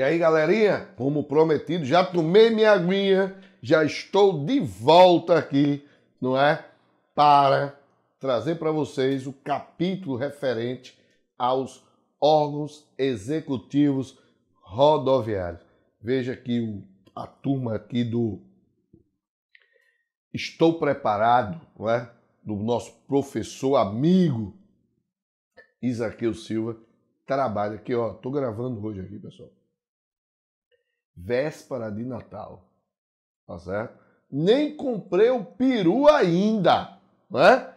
E aí, galerinha, como prometido, já tomei minha aguinha, já estou de volta aqui, não é? Para trazer para vocês o capítulo referente aos órgãos executivos rodoviários. Veja aqui a turma aqui do Estou Preparado, não é? Do nosso professor amigo Isaqueu Silva, trabalha aqui, ó. Estou gravando hoje aqui, pessoal. Véspera de Natal, tá certo? Nem comprei o peru ainda, né?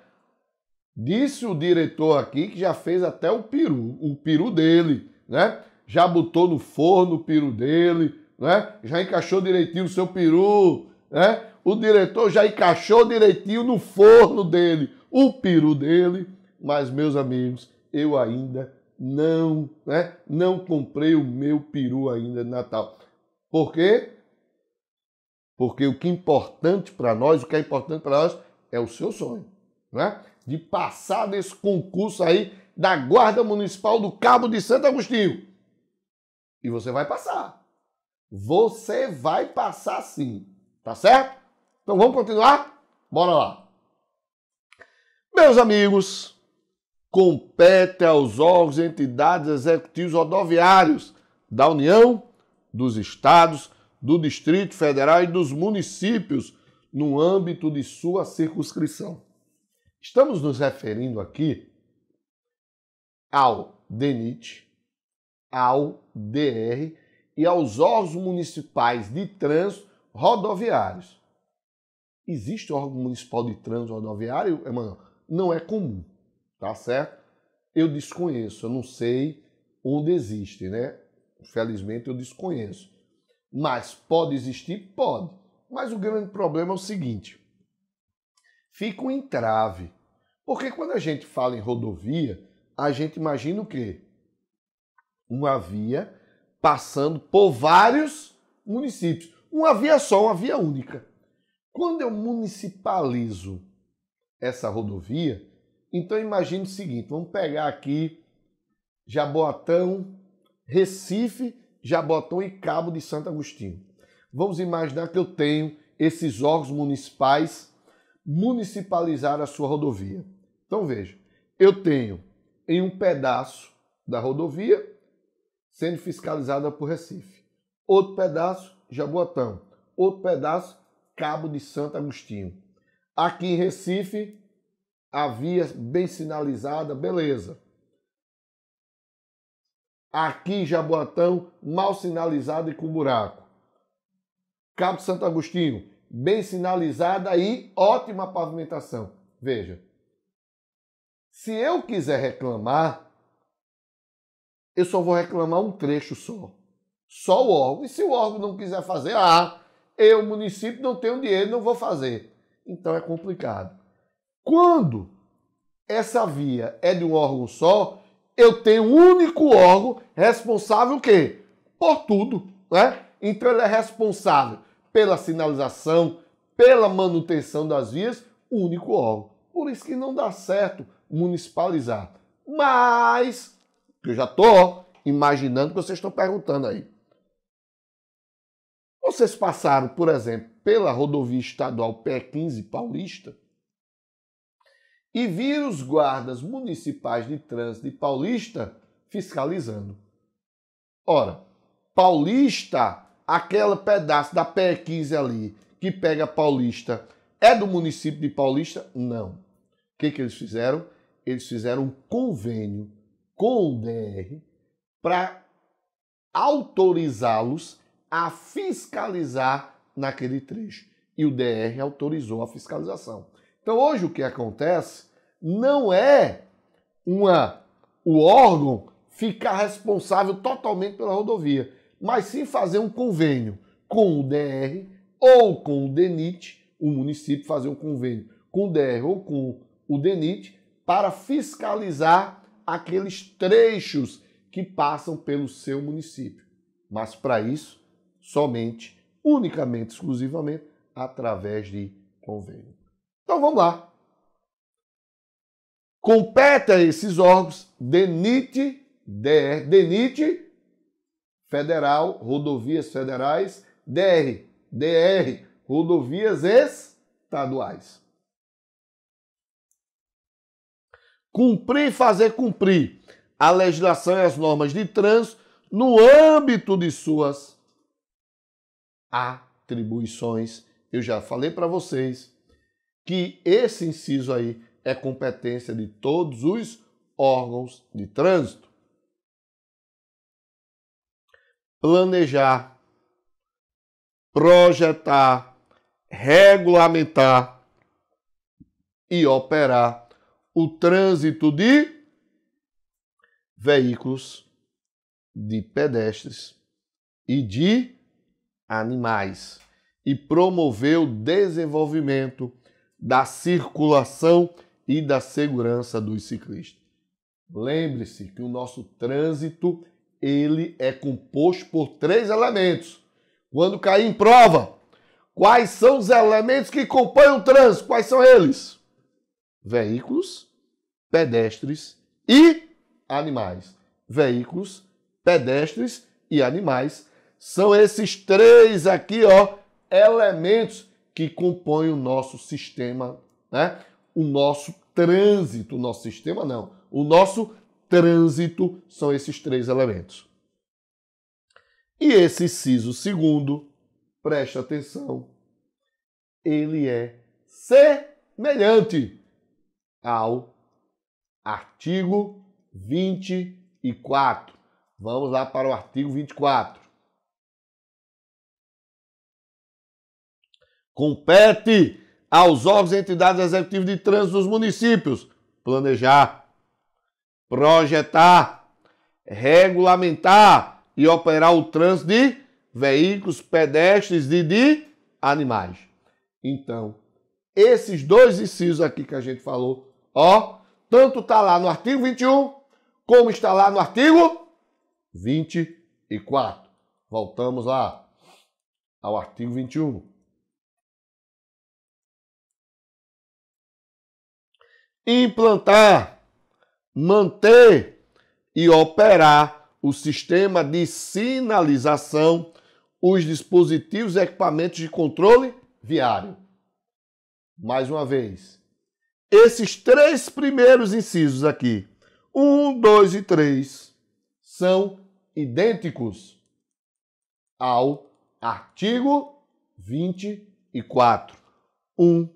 Disse o diretor aqui que já fez até o peru dele, né? Já botou no forno o peru dele, né? Já encaixou direitinho o seu peru, né? O diretor já encaixou direitinho no forno dele o peru dele, mas, meus amigos, eu ainda não comprei o meu peru ainda de Natal. Por quê? Porque o que é importante para nós, é o seu sonho, né? De passar nesse concurso aí da Guarda Municipal do Cabo de Santo Agostinho. E você vai passar. Você vai passar sim, tá certo? Então vamos continuar? Bora lá. Meus amigos, compete aos órgãos e entidades executivos rodoviários da União, dos estados, do Distrito Federal e dos municípios no âmbito de sua circunscrição. Estamos nos referindo aqui ao DENIT, ao DR e aos órgãos municipais de trânsito rodoviários. Existe órgão municipal de trânsito rodoviário, Emanuel? Não é comum, tá certo? Eu desconheço, eu não sei onde existe, né? Infelizmente eu desconheço. Mas pode existir? Pode. Mas o grande problema é o seguinte: fica um entrave. Porque quando a gente fala em rodovia, a gente imagina o quê? Uma via passando por vários municípios. Uma via só, uma via única. Quando eu municipalizo essa rodovia, então imagine o seguinte: vamos pegar aqui Jaboatão, Recife, Jaboatão e Cabo de Santo Agostinho. Vamos imaginar que eu tenho esses órgãos municipais municipalizar a sua rodovia. Então veja, eu tenho em um pedaço da rodovia sendo fiscalizada por Recife, outro pedaço Jaboatão, outro pedaço Cabo de Santo Agostinho. Aqui em Recife, a via bem sinalizada, beleza. Aqui em Jaboatão, mal sinalizado e com buraco. Cabo de Santo Agostinho, bem sinalizada e ótima pavimentação. Veja, se eu quiser reclamar, eu só vou reclamar um trecho só. Só o órgão. E se o órgão não quiser fazer, eu, município, não tenho dinheiro, não vou fazer. Então é complicado. Quando essa via é de um órgão só, eu tenho um único órgão responsável o quê? Por tudo, né? Então ele é responsável pela sinalização, pela manutenção das vias, único órgão. Por isso que não dá certo municipalizar. Mas, eu já estou imaginando que vocês estão perguntando aí. Vocês passaram, por exemplo, pela rodovia estadual P15 Paulista e viram os guardas municipais de trânsito de Paulista fiscalizando. Ora, Paulista, aquele pedaço da P15 ali que pega Paulista, é do município de Paulista? Não. O que eles fizeram? Eles fizeram um convênio com o DR para autorizá-los a fiscalizar naquele trecho. E o DR autorizou a fiscalização. Então, hoje o que acontece não é o órgão ficar responsável totalmente pela rodovia, mas sim fazer um convênio com o DR ou com o DENIT, o município fazer um convênio com o DR ou com o DENIT para fiscalizar aqueles trechos que passam pelo seu município. Mas para isso, somente, unicamente, exclusivamente, através de convênio. Então vamos lá. Compete a esses órgãos DENIT, DR, DENIT federal, rodovias federais, DR, rodovias estaduais. Cumprir e fazer cumprir a legislação e as normas de trânsito no âmbito de suas atribuições. Eu já falei para vocês que esse inciso aí é competência de todos os órgãos de trânsito. Planejar, projetar, regulamentar e operar o trânsito de veículos, de pedestres e de animais e promover o desenvolvimento da circulação e da segurança dos ciclistas. Lembre-se que o nosso trânsito ele é composto por 3 elementos. Quando cair em prova, quais são os elementos que compõem o trânsito? Quais são eles? Veículos, pedestres e animais. Veículos, pedestres e animais são esses 3 aqui, ó, elementos que compõem o nosso sistema, né? O nosso trânsito, o nosso sistema não, o nosso trânsito são esses 3 elementos. E esse inciso segundo, preste atenção, ele é semelhante ao artigo 24. Vamos lá para o artigo 24. Compete aos órgãos e entidades executivas de trânsito dos municípios planejar, projetar, regulamentar e operar o trânsito de veículos, pedestres e de animais. Então, esses 2 incisos aqui que a gente falou, ó, tanto está lá no artigo 21, como está lá no artigo 24. Voltamos lá ao artigo 21. Implantar, manter e operar o sistema de sinalização, os dispositivos e equipamentos de controle viário. Mais uma vez, esses 3 primeiros incisos aqui, 1, 2 e 3, são idênticos ao artigo 24. 1,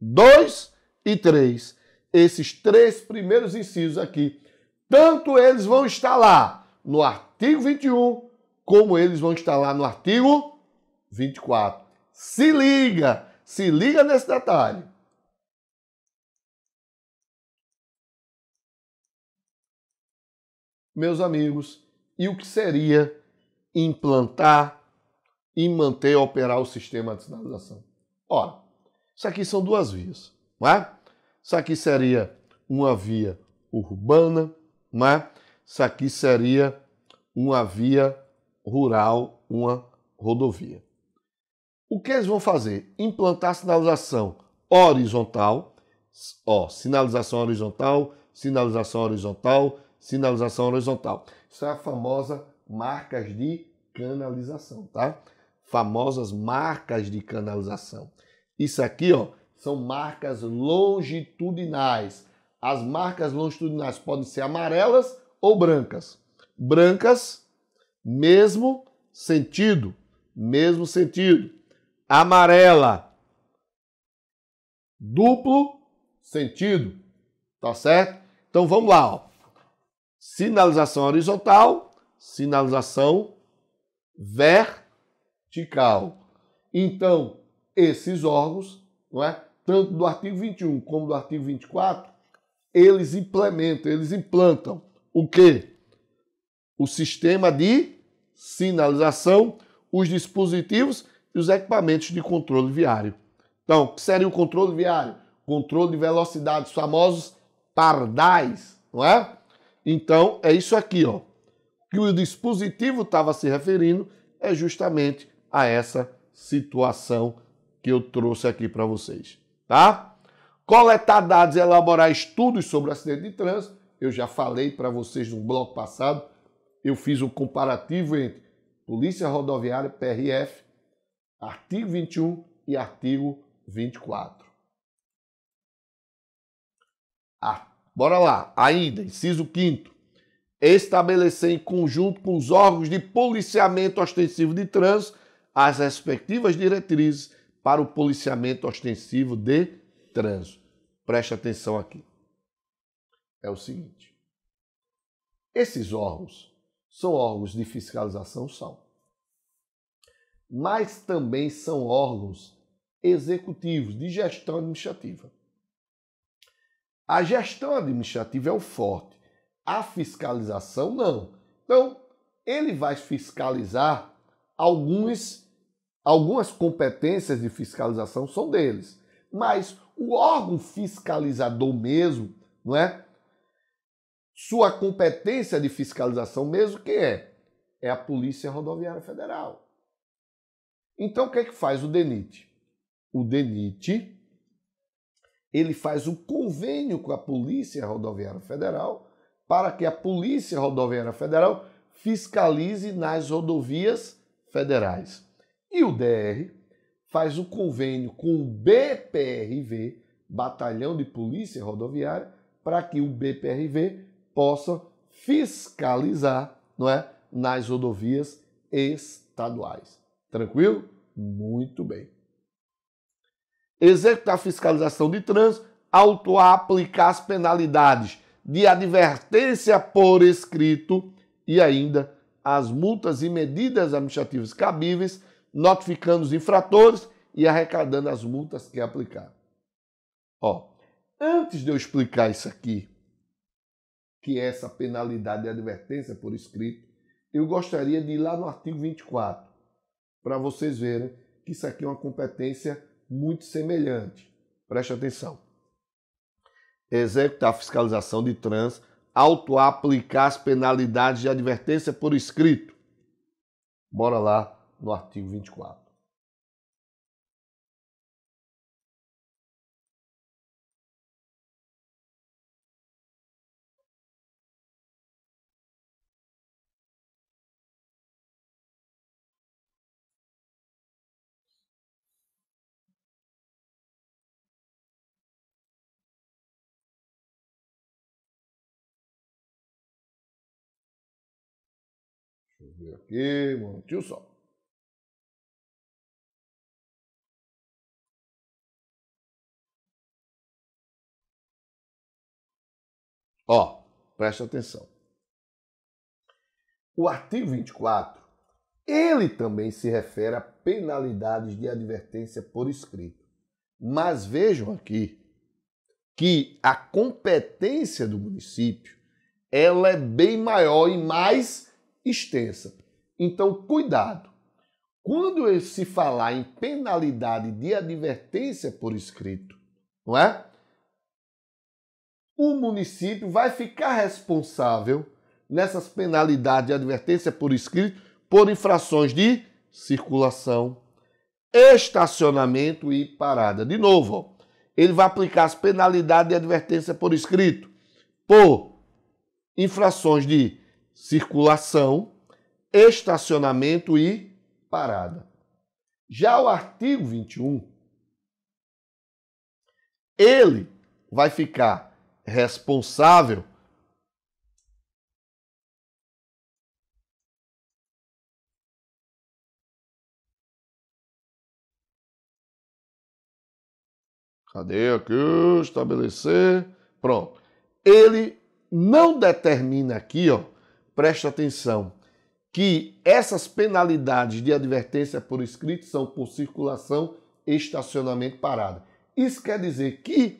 2 e 3. Esses 3 primeiros incisos aqui, tanto eles vão estar lá no artigo 21, como eles vão estar lá no artigo 24. Se liga nesse detalhe. Meus amigos, e o que seria implantar e manter e operar o sistema de sinalização? Ora, isso aqui são 2 vias, não é? Isso aqui seria uma via urbana, não é? Isso aqui seria uma via rural, uma rodovia. O que eles vão fazer? Implantar sinalização horizontal, ó, sinalização horizontal, sinalização horizontal, sinalização horizontal. Isso é a famosa marcas de canalização, tá? Famosas marcas de canalização. Isso aqui, ó, são marcas longitudinais. As marcas longitudinais podem ser amarelas ou brancas. Brancas, mesmo sentido. Mesmo sentido. Amarela, duplo sentido. Tá certo? Então vamos lá, ó. Sinalização horizontal, sinalização vertical. Então, esses órgãos, não é? Tanto do artigo 21 como do artigo 24, eles implantam o quê? O sistema de sinalização, os dispositivos e os equipamentos de controle viário. Então, o que seria o controle viário? Controle de velocidade, os famosos pardais, não é? Então, é isso aqui, ó. Que o dispositivo estava se referindo é justamente a essa situação que eu trouxe aqui para vocês, tá? Coletar dados e elaborar estudos sobre o acidente de trânsito. Eu já falei para vocês no bloco passado, eu fiz um comparativo entre Polícia Rodoviária, PRF, artigo 21 e artigo 24. Bora lá, ainda, inciso 5º. Estabelecer em conjunto com os órgãos de policiamento ostensivo de trânsito as respectivas diretrizes para o policiamento ostensivo de trânsito. Preste atenção aqui. É o seguinte. Esses órgãos são órgãos de fiscalização, são. Mas também são órgãos executivos, de gestão administrativa. A gestão administrativa é o forte, a fiscalização não. Então, ele vai fiscalizar algumas competências de fiscalização são deles, mas o órgão fiscalizador mesmo, não é? Sua competência de fiscalização mesmo, quem é? É a Polícia Rodoviária Federal. Então, o que é que faz o DENIT? O DENIT, ele faz um convênio com a Polícia Rodoviária Federal para que a Polícia Rodoviária Federal fiscalize nas rodovias federais. E o DR faz um convênio com o BPRV, Batalhão de Polícia Rodoviária, para que o BPRV possa fiscalizar, não é, nas rodovias estaduais. Tranquilo? Muito bem. Executar a fiscalização de trânsito, autuar, aplicar as penalidades de advertência por escrito e ainda as multas e medidas administrativas cabíveis, notificando os infratores e arrecadando as multas que aplicar. Antes de eu explicar isso aqui, que é essa penalidade de advertência por escrito, eu gostaria de ir lá no artigo 24, para vocês verem que isso aqui é uma competência muito semelhante. Preste atenção. Executar a fiscalização de trânsito, autuar, aplicar as penalidades de advertência por escrito. Bora lá no artigo 24. Deixa eu ver aqui, um momentinho só. Preste atenção. O artigo 24, ele também se refere a penalidades de advertência por escrito. Mas vejam aqui que a competência do município, ela é bem maior e mais extensa. Então, cuidado. Quando se falar em penalidade de advertência por escrito, não é? O município vai ficar responsável nessas penalidades de advertência por escrito por infrações de circulação, estacionamento e parada. De novo, ele vai aplicar as penalidades de advertência por escrito por infrações de circulação, estacionamento e parada. Já o artigo 21, ele vai ficar responsável cadê aqui? Estabelecer. Pronto. Ele não determina aqui, preste atenção, que essas penalidades de advertência por escrito são por circulação, estacionamento e parada. Isso quer dizer que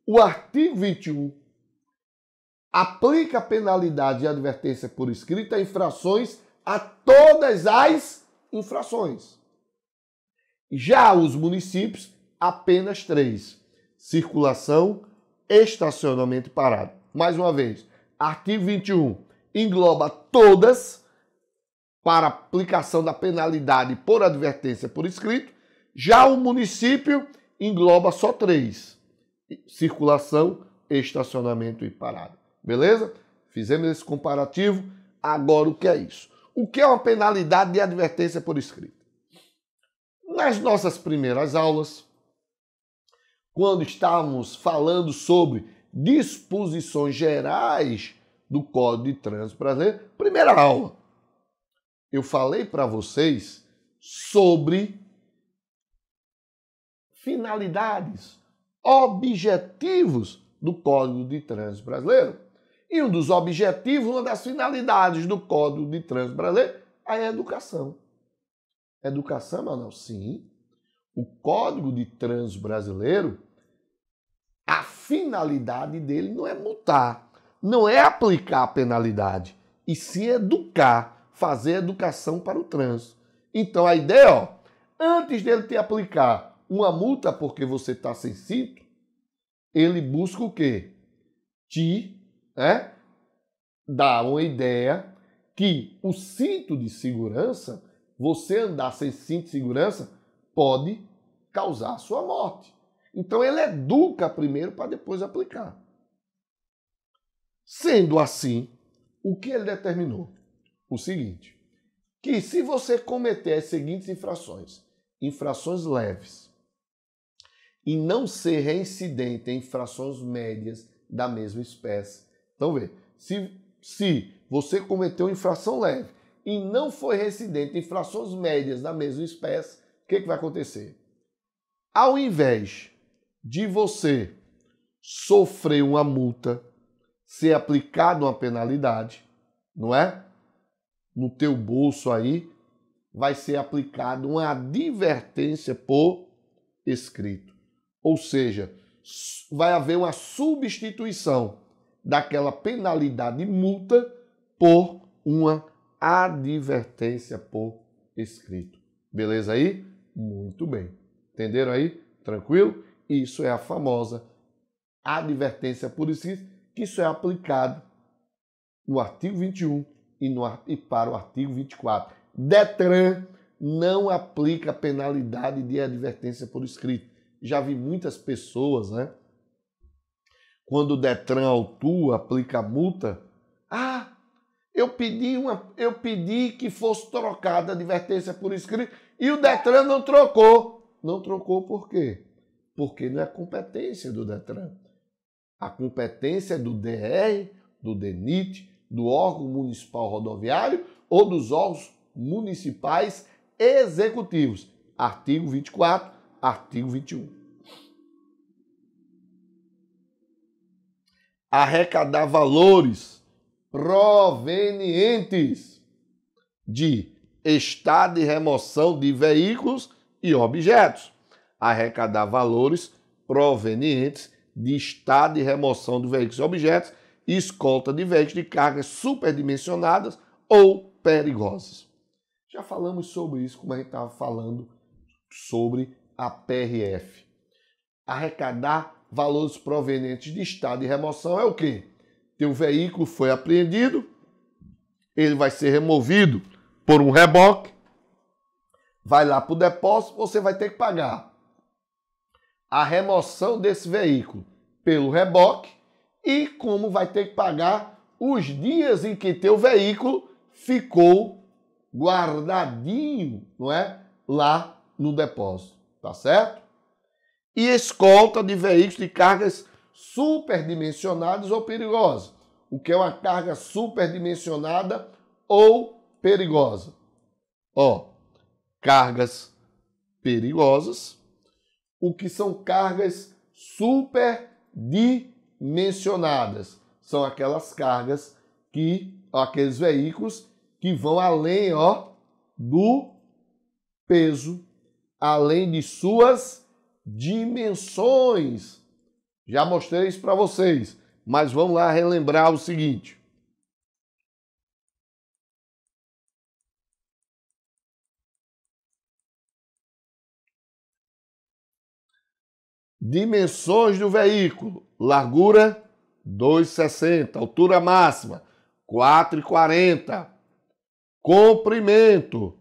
o artigo 21 aplica a penalidade de advertência por escrito a infrações a todas as infrações. Já os municípios, apenas 3. Circulação, estacionamento e parada. Mais uma vez, artigo 21 engloba todas para aplicação da penalidade por advertência por escrito. Já o município engloba só 3. Circulação, estacionamento e parada. Beleza? Fizemos esse comparativo. Agora, o que é isso? O que é uma penalidade de advertência por escrito? Nas nossas primeiras aulas, quando estávamos falando sobre disposições gerais do Código de Trânsito Brasileiro, primeira aula, eu falei para vocês sobre finalidades, objetivos do Código de Trânsito Brasileiro. E um dos objetivos, uma das finalidades do Código de Trânsito Brasileiro é a educação. Educação, Manuel? Sim. O Código de Trânsito Brasileiro, a finalidade dele não é multar, não é aplicar a penalidade, e sim educar, fazer educação para o trânsito. Então a ideia, antes dele te aplicar uma multa porque você está sem cinto, ele busca o quê? Te dar uma ideia que o cinto de segurança, você andar sem cinto de segurança, pode causar a sua morte. Então ele educa primeiro para depois aplicar. Sendo assim, o que ele determinou? O seguinte, que se você cometer as seguintes infrações leves, e não ser reincidente em infrações médias da mesma espécie. Então, vê, se você cometeu infração leve e não foi reincidente em infrações médias da mesma espécie, o que vai acontecer? Ao invés de você sofrer uma multa, ser aplicada uma penalidade, não é? No teu bolso aí, vai ser aplicada uma advertência por escrito. Ou seja, vai haver uma substituição daquela penalidade multa por uma advertência por escrito. Beleza aí? Muito bem. Entenderam aí? Tranquilo? Isso é a famosa advertência por escrito, que isso é aplicado no artigo 21 e para o artigo 24. Detran não aplica penalidade de advertência por escrito. Já vi muitas pessoas, quando o Detran autua, aplica a multa, eu pedi que fosse trocada a advertência por escrito e o Detran não trocou. Não trocou por quê? Porque não é competência do Detran. A competência é do DR, do DENIT, do órgão municipal rodoviário ou dos órgãos municipais executivos. Artigo 24, artigo 21. Arrecadar valores provenientes de estado de remoção de veículos e objetos. Arrecadar valores provenientes de estado de remoção de veículos e objetos e escolta de veículos de cargas superdimensionadas ou perigosas. Já falamos sobre isso, como a gente estava falando sobre a PRF. Arrecadar valores provenientes de estado de remoção é o quê? Teu veículo foi apreendido, ele vai ser removido por um reboque, vai lá para o depósito, você vai ter que pagar a remoção desse veículo pelo reboque e como vai ter que pagar os dias em que teu veículo ficou guardadinho, lá no depósito, tá certo? E escolta de veículos de cargas superdimensionadas ou perigosas. O que é uma carga superdimensionada ou perigosa? Cargas perigosas. O que são cargas superdimensionadas? São aquelas cargas aqueles veículos que vão além, do peso, além de suas dimensões. Já mostrei isso para vocês, mas vamos lá relembrar o seguinte. Dimensões do veículo: largura 2,60, altura máxima 4,40, comprimento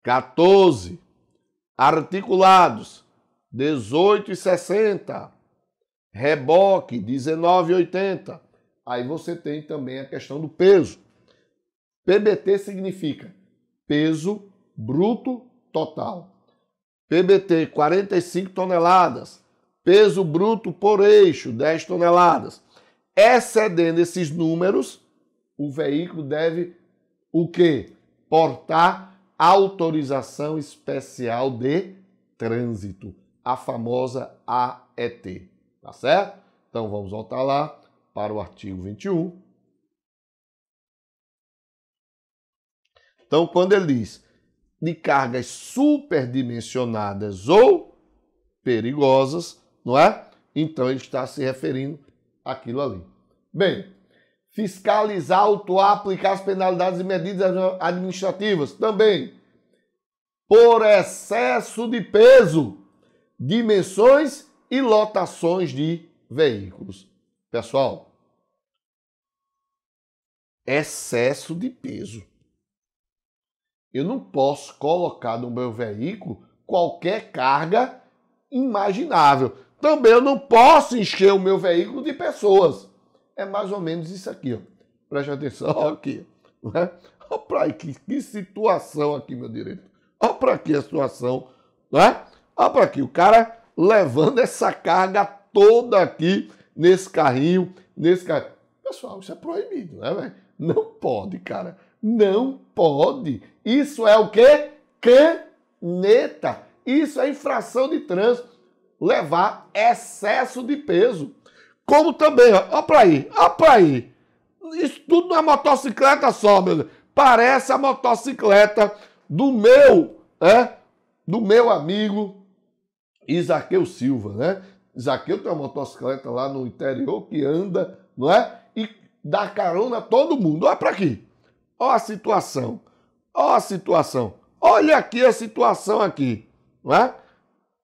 14, articulados 18,60, reboque 19,80. Aí você tem também a questão do peso. PBT significa peso bruto total. PBT, 45 toneladas. Peso bruto por eixo, 10 toneladas. Excedendo esses números, o veículo deve o quê? Portar autorização especial de trânsito, a famosa AET. Tá certo? Então vamos voltar lá para o artigo 21. Então, quando ele diz de cargas superdimensionadas ou perigosas, não é? Então ele está se referindo àquilo ali. Bem, fiscalizar, autuar, aplicar as penalidades e medidas administrativas também. Por excesso de peso, dimensões e lotações de veículos. Pessoal, excesso de peso. Eu não posso colocar no meu veículo qualquer carga imaginável. Também eu não posso encher o meu veículo de pessoas. É mais ou menos isso aqui, ó. Preste atenção, ó aqui. Né? Olha para aí, que situação aqui, meu direito. Olha para aqui a situação, né? Olha para aqui, o cara levando essa carga toda aqui nesse carrinho, Pessoal, isso é proibido, né, velho? Não pode, cara. Não pode. Isso é o quê? Caneta. Isso é infração de trânsito. Levar excesso de peso. Como também, ó para aí, ó para aí. Isso tudo não é motocicleta só, meu Deus. Parece a motocicleta do meu amigo Isaqueu Silva, né? Isaqueu tem uma motocicleta lá no interior que anda, não é? E dá carona a todo mundo. Olha para aqui. Olha a situação. Olha a situação. Olha aqui a situação aqui, não é?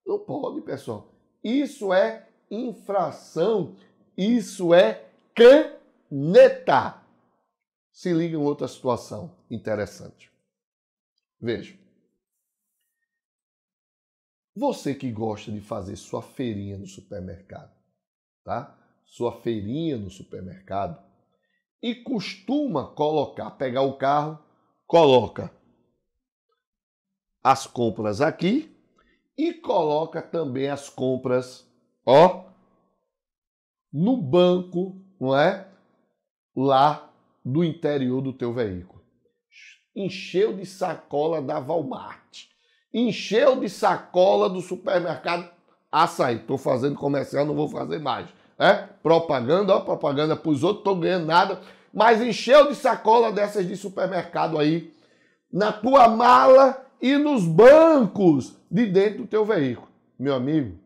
Não pode, pessoal. Isso é infração. Isso é caneta. Se liga em outra situação interessante. Veja. Você que gosta de fazer sua feirinha no supermercado, tá? Sua feirinha no supermercado e costuma pegar o carro, coloca as compras aqui e coloca também as compras, ó, no banco, não é? Lá do interior do teu veículo. Encheu de sacola da Walmart. Encheu de sacola do supermercado Açaí. Estou fazendo comercial, não vou fazer mais. Propaganda, ó, propaganda para os outros, estou ganhando nada. Mas encheu de sacola dessas de supermercado aí, na tua mala e nos bancos de dentro do teu veículo. Meu amigo,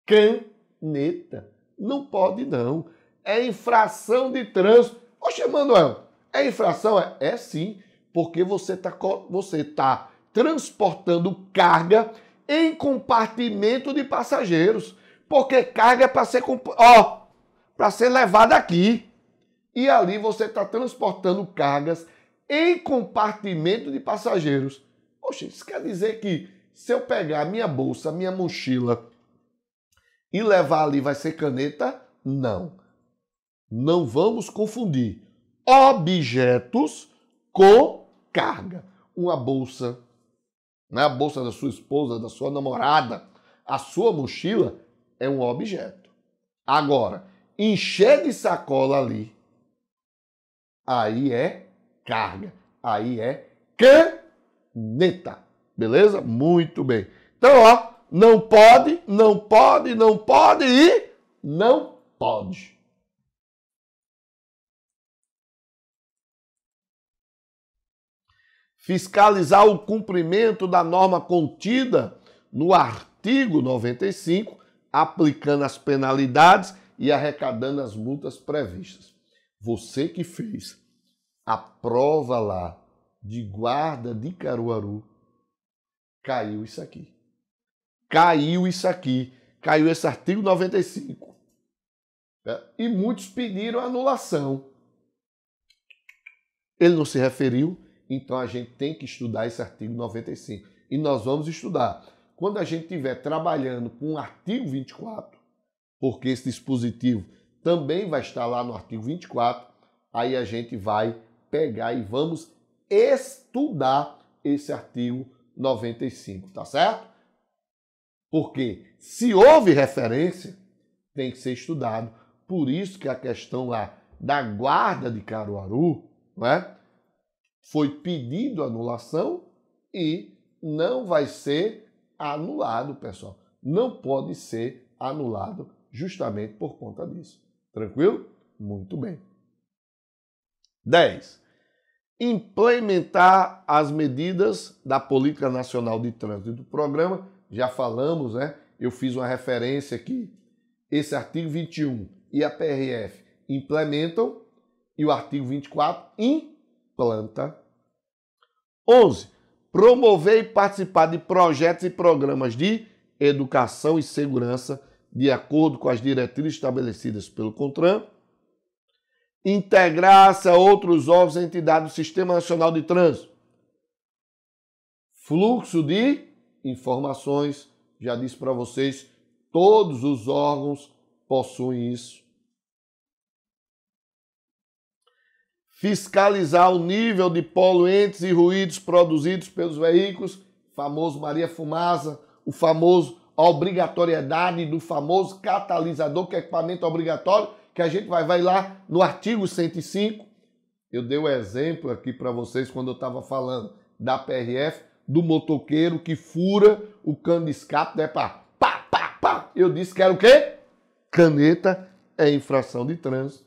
caneta. Não pode não. É infração de trânsito. Oxe, Manuel, é infração? É sim, porque você está transportando carga em compartimento de passageiros. Porque carga é para ser levada aqui. E ali você está transportando cargas em compartimento de passageiros. Poxa, isso quer dizer que se eu pegar a minha bolsa, a minha mochila e levar ali vai ser caneta? Não. Não vamos confundir objetos com carga. Uma bolsa, não é a bolsa da sua esposa, da sua namorada, a sua mochila é um objeto. Agora, encher de sacola ali, aí é carga, aí é caneta. Beleza? Muito bem. Então, ó, não pode, não pode, não pode e não pode. Fiscalizar o cumprimento da norma contida no artigo 95, aplicando as penalidades e arrecadando as multas previstas. Você que fez a prova lá de guarda de Caruaru, caiu isso aqui. Caiu isso aqui. Caiu esse artigo 95. E muitos pediram anulação. Ele não se referiu, então a gente tem que estudar esse artigo 95. E nós vamos estudar. Quando a gente estiver trabalhando com o artigo 24, porque esse dispositivo também vai estar lá no artigo 24, aí a gente vai pegar e vamos estudar esse artigo 95, tá certo? Porque se houve referência, tem que ser estudado. Por isso que a questão lá da guarda de Caruaru, não é? Foi pedido anulação e não vai ser anulado, pessoal. Não pode ser anulado justamente por conta disso. Tranquilo? Muito bem. 10. Implementar as medidas da Política Nacional de Trânsito do programa. Já falamos, né? Eu fiz uma referência aqui. Esse artigo 21 e a PRF implementam e o artigo 24 implanta. 11. Promover e participar de projetos e programas de educação e segurança de acordo com as diretrizes estabelecidas pelo CONTRAN. Integrar-se a outros órgãos e entidades do Sistema Nacional de Trânsito. Fluxo de informações, já disse para vocês, todos os órgãos possuem isso. Fiscalizar o nível de poluentes e ruídos produzidos pelos veículos, famoso Maria Fumaça, a obrigatoriedade do famoso catalisador, que é equipamento obrigatório, que a gente vai lá no artigo 105. Eu dei o exemplo aqui para vocês quando eu estava falando da PRF, do motoqueiro que fura o cano de escape, né, pá. Eu disse que era o quê? Caneta é infração de trânsito.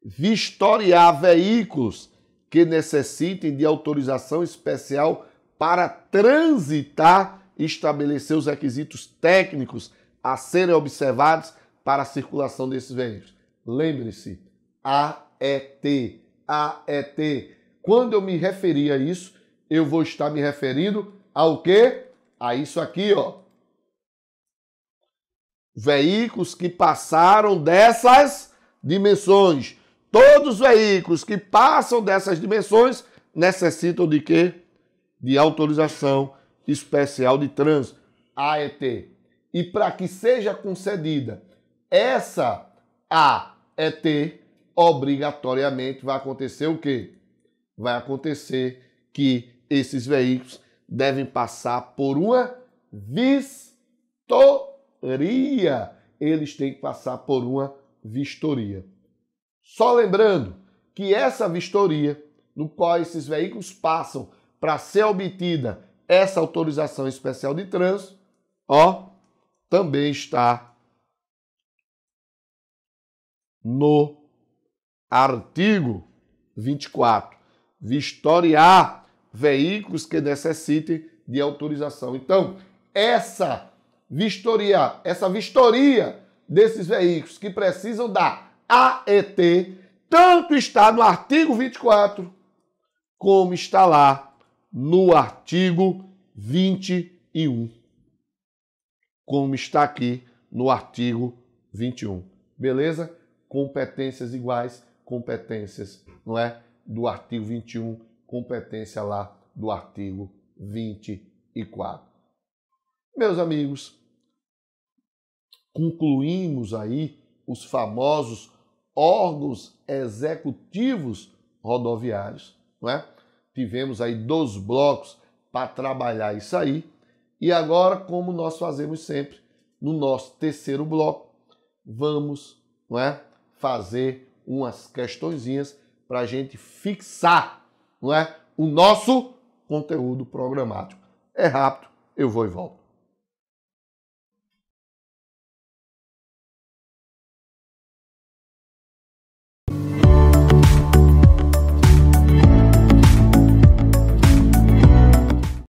Vistoriar veículos que necessitem de autorização especial para transitar e estabelecer os requisitos técnicos a serem observados para a circulação desses veículos. Lembre-se, AET. Quando eu me referir a isso, eu vou estar me referindo ao quê? A isso aqui, ó. Veículos que passaram dessas dimensões. Todos os veículos que passam dessas dimensões necessitam de quê? De autorização especial de trânsito, AET. E para que seja concedida essa AET, obrigatoriamente vai acontecer o quê? Vai acontecer que esses veículos devem passar por uma vistoria. Eles têm que passar por uma vistoria. Só lembrando que essa vistoria, no qual esses veículos passam para ser obtida essa autorização especial de trânsito, ó, também está no artigo 24. Vistoriar veículos que necessitem de autorização. Então, essa vistoria desses veículos que precisam da AET, tanto está no artigo 24, como está lá no artigo 21. Como está aqui no artigo 21. Beleza? Competências iguais, competências, não é? Do artigo 21, competência lá do artigo 24. Meus amigos, concluímos aí os famosos órgãos executivos rodoviários, não é? Tivemos aí 2 blocos para trabalhar isso aí. E agora, como nós fazemos sempre, no nosso terceiro bloco, vamos, não é, fazer umas questõezinhas para a gente fixar, não é, o nosso conteúdo programático. É rápido, eu vou e volto.